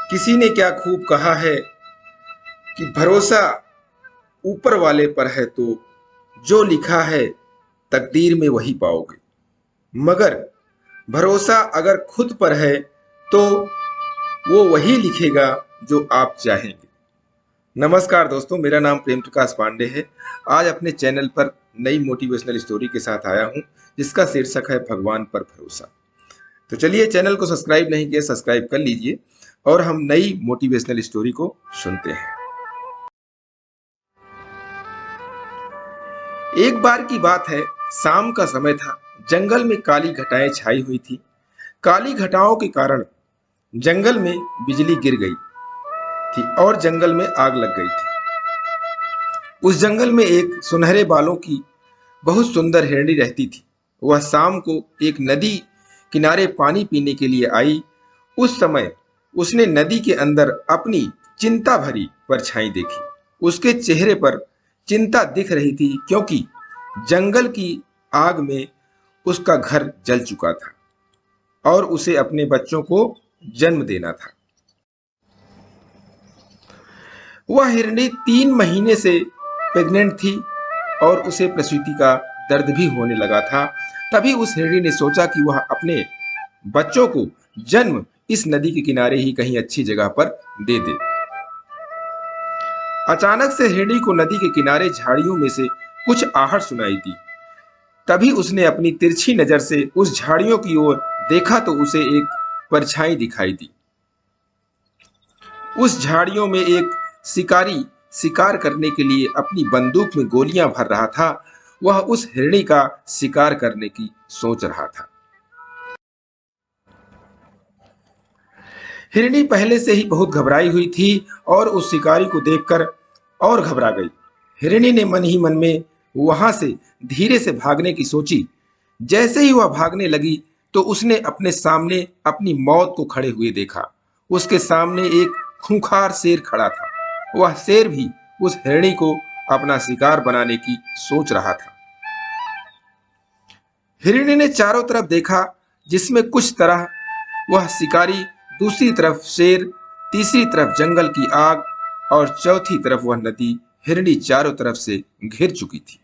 किसी ने क्या खूब कहा है कि भरोसा ऊपर वाले पर है तो जो लिखा है तकदीर में वही पाओगे, मगर भरोसा अगर खुद पर है तो वो वही लिखेगा जो आप चाहेंगे। नमस्कार दोस्तों, मेरा नाम प्रेम प्रकाश पांडे है। आज अपने चैनल पर नई मोटिवेशनल स्टोरी के साथ आया हूं, जिसका शीर्षक है भगवान पर भरोसा। तो चलिए, चैनल को सब्सक्राइब नहीं किया, सब्सक्राइब कर लीजिए और हम नई मोटिवेशनल स्टोरी को सुनते हैं। एक बार की बात है, शाम का समय था। जंगल में काली घटाएं छाई हुई थी। काली घटाओं के कारण जंगल में बिजली गिर गई थी और जंगल में आग लग गई थी। उस जंगल में एक सुनहरे बालों की बहुत सुंदर हिरणी रहती थी। वह शाम को एक नदी किनारे पानी पीने के लिए आई। उस समय उसने नदी के अंदर अपनी चिंता भरी परछाई देखी। उसके चेहरे पर चिंता दिख रही थी, क्योंकि जंगल की आग में उसका घर जल चुका था और उसे अपने बच्चों को जन्म देना था। वह हिरणी 3 महीने से प्रेग्नेंट थी और उसे प्रसूति का दर्द भी होने लगा था। तभी उस हिरणी ने सोचा कि वह अपने बच्चों को जन्म इस नदी के किनारे ही कहीं अच्छी जगह पर दे दे। अचानक से हिरणी को नदी के किनारे झाड़ियों में से कुछ आहट सुनाई दी। तभी उसने अपनी तिरछी नजर से उस झाड़ियों की ओर देखा तो उसे एक परछाई दिखाई दी। उस झाड़ियों में एक शिकारी शिकार करने के लिए अपनी बंदूक में गोलियां भर रहा था। वह उस हिरणी का शिकार करने की सोच रहा था। हिरणी पहले से ही बहुत घबराई हुई थी और उस शिकारी को देखकर और घबरा गई। हिरणी ने मन ही मन में वहां से धीरे से भागने की सोची। जैसे ही वह भागने लगी तो उसने अपने सामने अपनी मौत को खड़े हुए देखा। उसके सामने एक खूंखार शेर खड़ा था। वह शेर भी उस हिरणी को अपना शिकार बनाने की सोच रहा था। हिरणी ने चारों तरफ देखा, जिसमें कुछ तरह वह शिकारी, दूसरी तरफ शेर, तीसरी तरफ जंगल की आग और चौथी तरफ वह नदी। हिरणी चारों तरफ से घिर चुकी थी।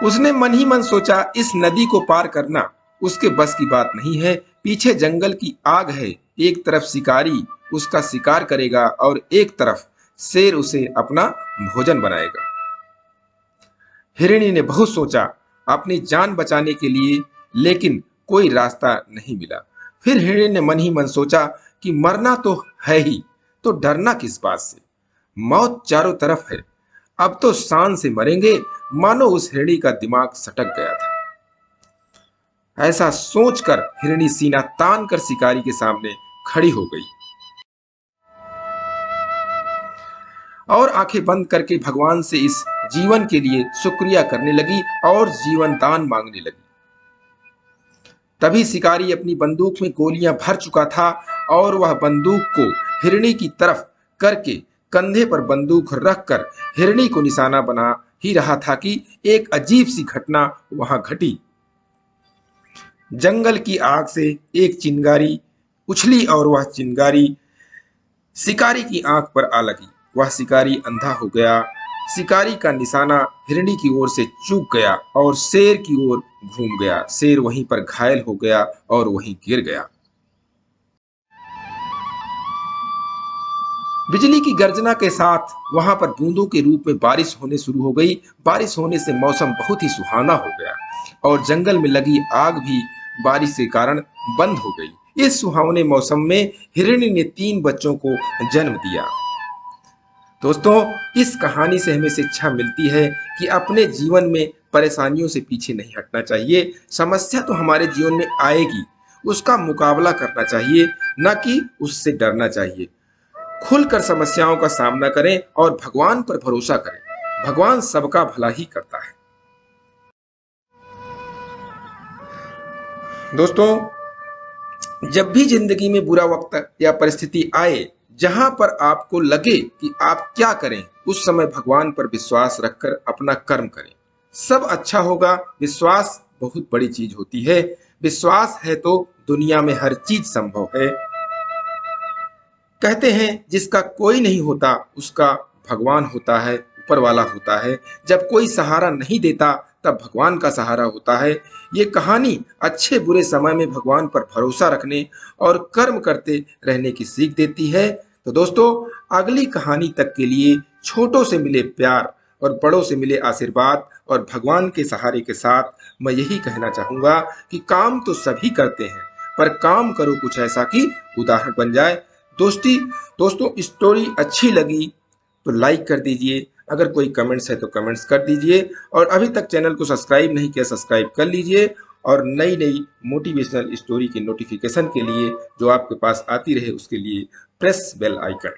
उसने मन ही मन सोचा, इस नदी को पार करना उसके बस की बात नहीं है। पीछे जंगल की आग है, एक तरफ शिकारी उसका शिकार करेगा और एक तरफ शेर उसे अपना भोजन बनाएगा। हिरणी ने बहुत सोचा अपनी जान बचाने के लिए, लेकिन कोई रास्ता नहीं मिला। फिर हिरणी ने मन ही मन सोचा कि मरना तो है ही, तो डरना किस बात से, मौत चारों तरफ है, अब तो शान से मरेंगे। मानो उस हिरणी का दिमाग सटक गया था। ऐसा सोचकर हिरणी सीना तान कर शिकारी के सामने खड़ी हो गई और आंखें बंद करके भगवान से इस जीवन के लिए शुक्रिया करने लगी और जीवन दान मांगने लगी। तभी शिकारी अपनी बंदूक में गोलियां भर चुका था और वह बंदूक को हिरणी की तरफ करके कंधे पर बंदूक रखकर हिरणी को निशाना बना ही रहा था कि एक अजीब सी घटना वहां घटी। जंगल की आग से एक चिंगारी उछली और वह चिंगारी शिकारी की आंख पर आ लगी। वह शिकारी अंधा हो गया। शिकारी का निशाना हिरणी की ओर से चूक गया और शेर की ओर घूम गया। शेर वहीं पर घायल हो गया और वहीं गिर गया। बिजली की गर्जना के साथ वहां पर बूंदों के रूप में बारिश होने शुरू हो गई। बारिश होने से मौसम बहुत ही सुहाना हो गया और जंगल में लगी आग भी बारिश के कारण बंद हो गई। इस सुहावने मौसम में हिरणी ने 3 बच्चों को जन्म दिया। दोस्तों, इस कहानी से हमें शिक्षा मिलती है कि अपने जीवन में परेशानियों से पीछे नहीं हटना चाहिए। समस्या तो हमारे जीवन में आएगी, उसका मुकाबला करना चाहिए, न कि उससे डरना चाहिए। खुलकर समस्याओं का सामना करें और भगवान पर भरोसा करें। भगवान सबका भला ही करता है। दोस्तों, जब भी जिंदगी में बुरा वक्त या परिस्थिति आए, जहां पर आपको लगे कि आप क्या करें, उस समय भगवान पर विश्वास रखकर अपना कर्म करें। सब अच्छा होगा, विश्वास बहुत बड़ी चीज होती है। विश्वास है तो दुनिया में हर चीज संभव है। कहते हैं जिसका कोई नहीं होता उसका भगवान होता है, ऊपर वाला होता है। जब कोई सहारा नहीं देता तब भगवान का सहारा होता है। ये कहानी अच्छे बुरे समय में भगवान पर भरोसा रखने और कर्म करते रहने की सीख देती है। तो दोस्तों, अगली कहानी तक के लिए छोटों से मिले प्यार और बड़ों से मिले आशीर्वाद और भगवान के सहारे के साथ मैं यही कहना चाहूंगा कि काम तो सभी करते हैं, पर काम करो कुछ ऐसा कि उदाहरण बन जाए। दोस्तों, स्टोरी अच्छी लगी तो लाइक कर दीजिए। अगर कोई कमेंट्स है तो कमेंट्स कर दीजिए, और अभी तक चैनल को सब्सक्राइब नहीं किया सब्सक्राइब कर लीजिए। और नई नई मोटिवेशनल स्टोरी की नोटिफिकेशन के लिए जो आपके पास आती रहे उसके लिए प्रेस बेल आइकन।